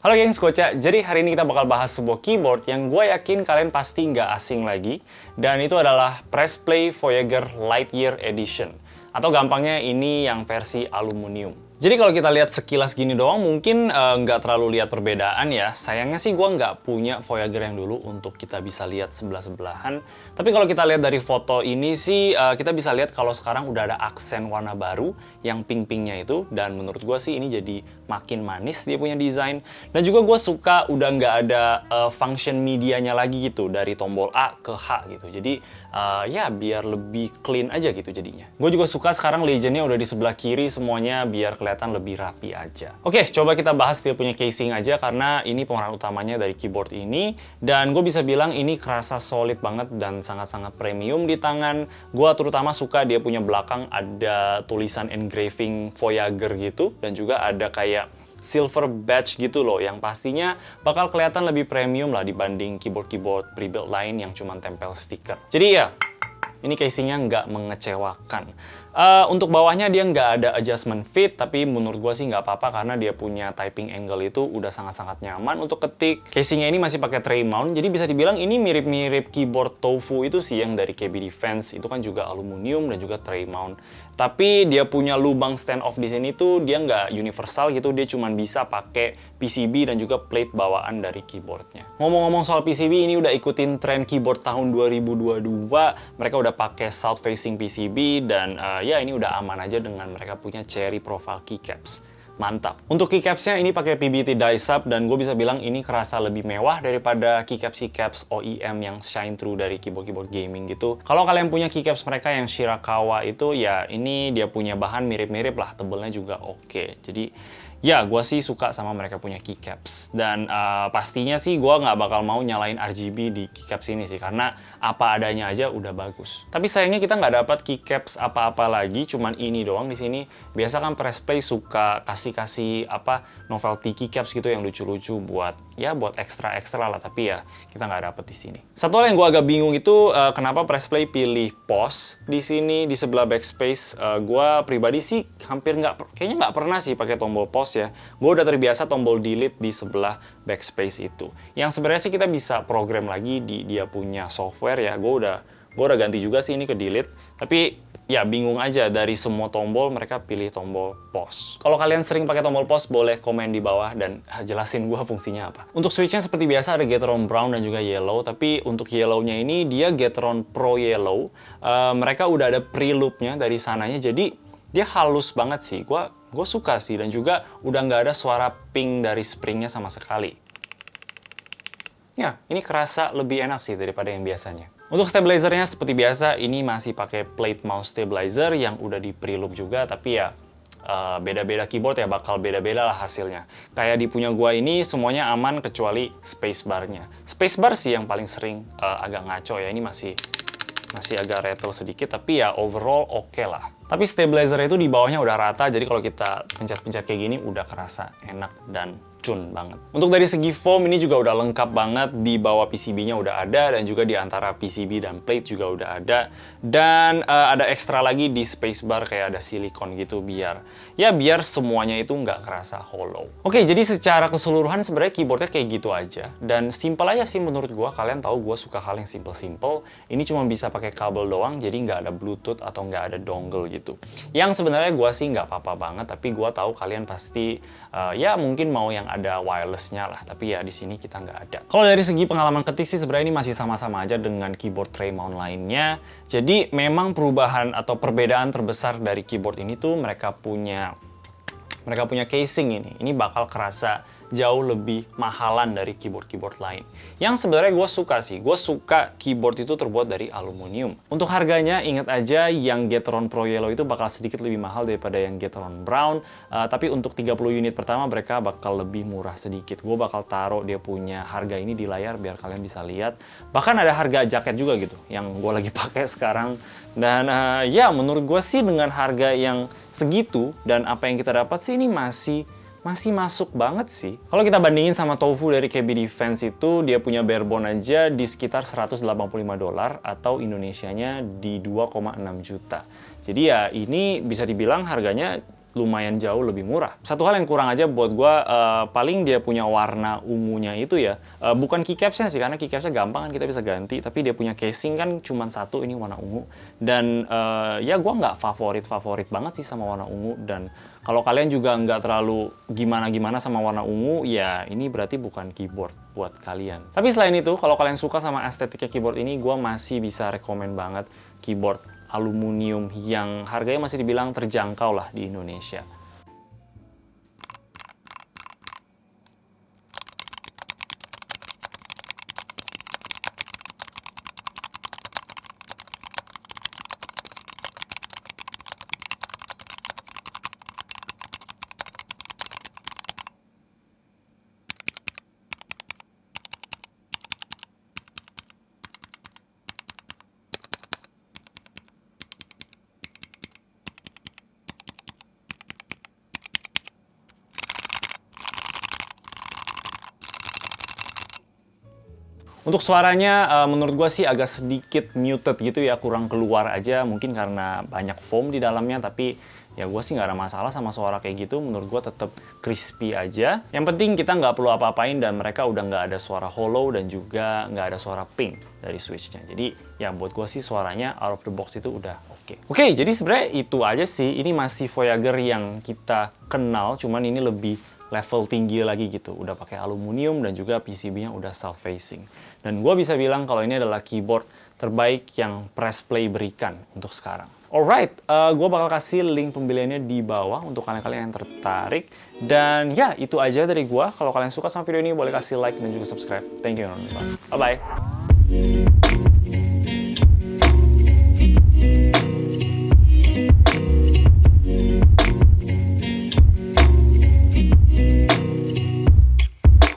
Halo gengs, Koca. Jadi hari ini kita bakal bahas sebuah keyboard yang gue yakin kalian pasti nggak asing lagi. Dan itu adalah Pressplay Voyager Lightyear Edition. Atau gampangnya ini yang versi aluminium. Jadi kalau kita lihat sekilas gini doang mungkin nggak terlalu lihat perbedaan ya. Sayangnya sih gue nggak punya Voyager yang dulu untuk kita bisa lihat sebelah-sebelahan. Tapi kalau kita lihat dari foto ini sih kita bisa lihat kalau sekarang udah ada aksen warna baru yang pink-pinknya itu. Dan menurut gue sih ini jadi makin manis dia punya desain. Dan juga gue suka udah nggak ada function medianya lagi gitu dari tombol A ke H gitu. Jadi ya biar lebih clean aja gitu jadinya. Gue juga suka sekarang legendnya udah di sebelah kiri semuanya biar kelihatan lebih rapi aja. Oke, coba kita bahas dia punya casing aja karena ini pemeran utamanya dari keyboard ini. Dan gue bisa bilang ini kerasa solid banget dan sangat-sangat premium di tangan. Gue terutama suka dia punya belakang ada tulisan engraving Voyager gitu. Dan juga ada kayak silver badge gitu loh, yang pastinya bakal kelihatan lebih premium lah dibanding keyboard-keyboard pre-built lain yang cuma tempel stiker. Jadi ya, ini casingnya nggak mengecewakan. Untuk bawahnya dia nggak ada adjustment fit, tapi menurut gue sih nggak apa-apa karena dia punya typing angle itu udah sangat-sangat nyaman untuk ketik. Casingnya ini masih pakai tray mount, jadi bisa dibilang ini mirip-mirip keyboard Tofu itu sih yang dari KB Defense. Itu kan juga aluminium dan juga tray mount. Tapi dia punya lubang stand off di sini tuh dia nggak universal gitu, dia cuma bisa pakai PCB dan juga plate bawaan dari keyboardnya. Ngomong-ngomong soal PCB, ini udah ikutin tren keyboard tahun 2022. Mereka udah pakai south facing PCB dan ya ini udah aman aja dengan mereka punya cherry profile keycaps. Mantap. Untuk keycapsnya ini pakai PBT die-sub dan gue bisa bilang ini kerasa lebih mewah daripada keycaps OEM yang shine through dari keyboard-keyboard gaming gitu. Kalau kalian punya keycaps mereka yang Shirakawa itu ya ini dia punya bahan mirip-mirip lah, tebelnya juga oke. Jadi ya, gue sih suka sama mereka punya keycaps. Dan pastinya sih gue nggak bakal mau nyalain RGB di keycaps ini sih, karena apa adanya aja udah bagus. Tapi sayangnya kita nggak dapat keycaps apa-apa lagi, cuman ini doang di sini. Biasa kan Pressplay suka kasih apa novelty keycaps gitu yang lucu-lucu buat ekstra-ekstra lah, tapi ya kita nggak dapet di sini. Satu hal yang gue agak bingung itu kenapa Pressplay pilih pause di sini di sebelah backspace. Gue pribadi sih kayaknya nggak pernah sih pakai tombol pause ya. Gue udah terbiasa tombol delete di sebelah backspace itu. Yang sebenarnya sih kita bisa program lagi di dia punya software ya. Gue udah ganti juga sih ini ke delete. Tapi ya bingung aja dari semua tombol mereka pilih tombol pause. Kalau kalian sering pakai tombol pause boleh komen di bawah dan jelasin gue fungsinya apa. Untuk switchnya seperti biasa ada Gateron Brown dan juga Yellow. Tapi untuk Yellow-nya ini dia Gateron Pro Yellow. Mereka udah ada pre-loop-nya dari sananya. Jadi dia halus banget sih. Gue suka sih, dan juga udah nggak ada suara ping dari springnya sama sekali. Ya, ini kerasa lebih enak sih daripada yang biasanya. Untuk stabilizernya seperti biasa, ini masih pakai plate mouse stabilizer yang udah di preloop juga, tapi ya beda-beda keyboard ya bakal beda-beda lah hasilnya. Kayak di punya gua ini semuanya aman kecuali spacebar-nya. Spacebar sih yang paling sering agak ngaco ya, ini masih agak rattle sedikit, tapi ya overall oke lah. Tapi stabilizer itu di bawahnya udah rata, jadi kalau kita pencet-pencet kayak gini udah kerasa enak dan cun banget. Untuk dari segi foam ini juga udah lengkap banget, di bawah PCB-nya udah ada, dan juga di antara PCB dan plate juga udah ada. Dan ada ekstra lagi di spacebar kayak ada silikon gitu biar semuanya itu nggak kerasa hollow. Oke, jadi secara keseluruhan sebenarnya keyboardnya kayak gitu aja. Dan simple aja sih menurut gua, kalian tahu gua suka hal yang simple-simple. Ini cuma bisa pakai kabel doang, jadi nggak ada Bluetooth atau nggak ada dongle gitu. Yang sebenarnya gua sih nggak apa-apa banget, tapi gua tahu kalian pasti ya mungkin mau yang ada wireless-nya lah, tapi ya di sini kita nggak ada. Kalau dari segi pengalaman ketik sih sebenarnya ini masih sama-sama aja dengan keyboard tray mount lainnya. Jadi memang perubahan atau perbedaan terbesar dari keyboard ini tuh mereka punya casing ini. Ini bakal kerasa jauh lebih mahalan dari keyboard-keyboard lain. Yang sebenarnya gue suka sih, gue suka keyboard itu terbuat dari aluminium. Untuk harganya, ingat aja yang Gateron Pro Yellow itu bakal sedikit lebih mahal daripada yang Gateron Brown. Tapi untuk 30 unit pertama mereka bakal lebih murah sedikit. Gue bakal taruh dia punya harga ini di layar biar kalian bisa lihat. Bahkan ada harga jaket juga gitu, yang gue lagi pakai sekarang. Dan ya menurut gue sih dengan harga yang segitu dan apa yang kita dapat sih ini masih masuk banget sih. Kalau kita bandingin sama Tofu dari KB Defense itu, dia punya barebone aja di sekitar $185 atau Indonesianya di 2,6 juta. Jadi ya ini bisa dibilang harganya lumayan jauh lebih murah. Satu hal yang kurang aja buat gue, paling dia punya warna ungunya itu ya, bukan keycapsnya sih, karena keycapsnya gampang kan kita bisa ganti, tapi dia punya casing kan cuma satu, ini warna ungu. Dan ya gue nggak favorit banget sih sama warna ungu, dan kalau kalian juga nggak terlalu gimana-gimana sama warna ungu, ya ini berarti bukan keyboard buat kalian. Tapi selain itu, kalau kalian suka sama estetiknya keyboard ini, gue masih bisa rekomen banget keyboard aluminium yang harganya masih dibilang terjangkau lah di Indonesia. Untuk suaranya, menurut gue sih agak sedikit muted gitu ya, kurang keluar aja, mungkin karena banyak foam di dalamnya, tapi ya gue sih nggak ada masalah sama suara kayak gitu, menurut gue tetap crispy aja. Yang penting kita nggak perlu apa-apain dan mereka udah nggak ada suara hollow dan juga nggak ada suara ping dari switchnya. Jadi ya buat gue sih suaranya out of the box itu udah oke. Oke, jadi sebenarnya itu aja sih, ini masih Voyager yang kita kenal, cuman ini lebih level tinggi lagi gitu, udah pakai aluminium dan juga PCB-nya udah self-facing. Dan gue bisa bilang kalau ini adalah keyboard terbaik yang Press Play berikan untuk sekarang. Alright, gue bakal kasih link pembeliannya di bawah untuk kalian-kalian yang tertarik. Dan ya, itu aja dari gue. Kalau kalian suka sama video ini, boleh kasih like dan juga subscribe. Thank you, bye-bye.